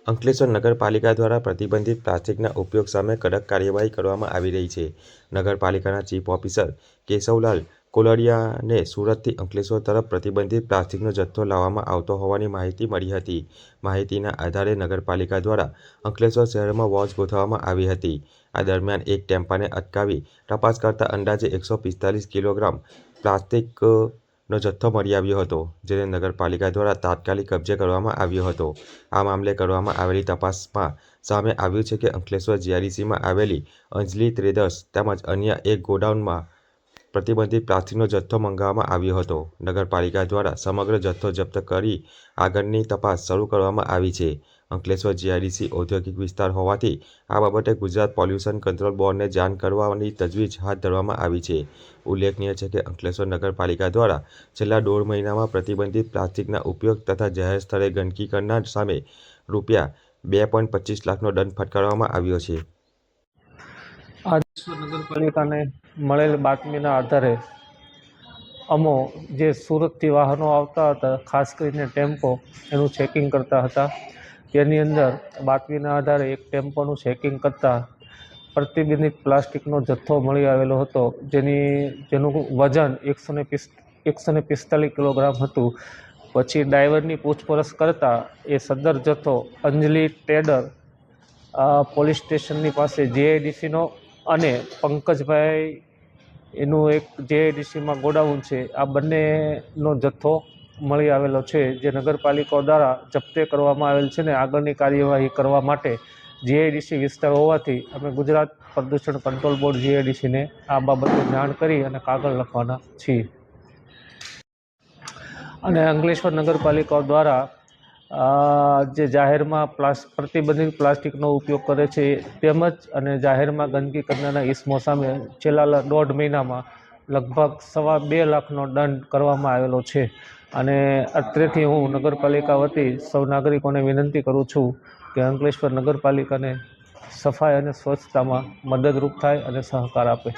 અંકલેશ્વર નગરપાલિકા દ્વારા પ્રતિબંધિત પ્લાસ્ટિકના ઉપયોગ સામે કડક કાર્યવાહી કરવામાં આવી રહી છે. નગરપાલિકાના ચીફ ઓફિસર કેશવલાલ કોલડિયાને સુરતથી અંકલેશ્વર તરફ પ્રતિબંધિત પ્લાસ્ટિકનો જથ્થો લાવવામાં આવતો હોવાની માહિતી મળી હતી. માહિતીના આધારે નગરપાલિકા દ્વારા અંકલેશ્વર શહેરમાં વોચ ગોઠવવામાં આવી હતી. આ દરમિયાન એક ટેમ્પાને અટકાવી તપાસ કરતા અંદાજે 145 કિલોગ્રામ પ્લાસ્ટિકનો જથ્થો મળી આવ્યો હતો, જેને નગરપાલિકા દ્વારા તાત્કાલિક કબજે કરવામાં આવ્યો હતો. આ મામલે કરવામાં આવેલી તપાસમાં સામે આવ્યું છે કે અંકલેશ્વર જીઆઈડીસીમાં આવેલી અંજલિ ટ્રેડર્સ તેમજ અન્ય એક ગોડાઉનમાં પ્રતિબંધિત પ્લાસ્ટિકનો જથ્થો મંગાવવામાં આવ્યો હતો. નગરપાલિકા દ્વારા સમગ્ર જથ્થો જપ્ત કરી આગળની તપાસ શરૂ કરવામાં આવી છે. અંકલેશ્વર જીઆઈડીસી ઔદ્યોગિક વિસ્તાર હોવાથી આ બાબતે ગુજરાત પોલ્યુશન કંટ્રોલ બોર્ડને જાણ કરવાની તજવીજ હાથ ધરવામાં આવી છે. ઉલ્લેખનીય છે કે અંકલેશ્વર નગરપાલિકા દ્વારા છેલ્લા 1.5 મહિનામાં પ્રતિબંધિત પ્લાસ્ટિકના ઉપયોગ તથા જાહેર સ્થળે ગંદકી કરનાર સામે ₹2.25 લાખનો દંડ ફટકારવામાં આવ્યો છે. અંકલેશ્વર નગરપાલિકાને મળેલ બાતમીના આધારે અમો જે સુરતથી વાહનો આવતા હતા, ખાસ કરીને ટેમ્પો, એનું ચેકિંગ કરતા હતા. તેની અંદર બાતમીના આધારે એક ટેમ્પોનું ચેકિંગ કરતાં પ્રતિબંધિત પ્લાસ્ટિકનો જથ્થો મળી આવેલો હતો, જેનું વજન 145 કિલોગ્રામ હતું. પછી ડ્રાઈવરની પૂછપરછ કરતાં એ સદર જથ્થો અંજલિ ટ્રેડર પોલીસ સ્ટેશનની પાસે જીઆઈડીસીનો અને પંકજભાઈ એનું એક જીઆઈડીસીમાં ગોડાઉન છે, આ બંનેનો જથ્થો મળી આવેલો છે, જે નગરપાલિકા દ્વારા જપ્તે કરવામાં આવેલ છે. ને આગળની કાર્યવાહી કરવા માટે જીઆઈડીસી વિસ્તાર હોવાથી અમે ગુજરાત પ્રદૂષણ કંટ્રોલ બોર્ડ જીઆઈડીસીને આ બાબતે જાણ કરી અને કાગળ લખવાના છીએ. અને અંકલેશ્વર નગરપાલિકા દ્વારા જે જાહેરમાં પ્રતિબંધિત પ્લાસ્ટિકનો ઉપયોગ કરે છે તેમજ અને જાહેરમાં ગંદકી કરનારા ઇસમો સામે છેલ્લા 1.5 મહિનામાં લગભગ ₹2.25 લાખનો દંડ કરવામાં આવેલો છે. અને અત્રેથી હું નગરપાલિકા વતી સૌ નાગરિકોને વિનંતી કરું છું કે અંકલેશ્વર નગરપાલિકાને સફાઈ અને સ્વચ્છતામાં મદદરૂપ થાય અને સહકાર આપે.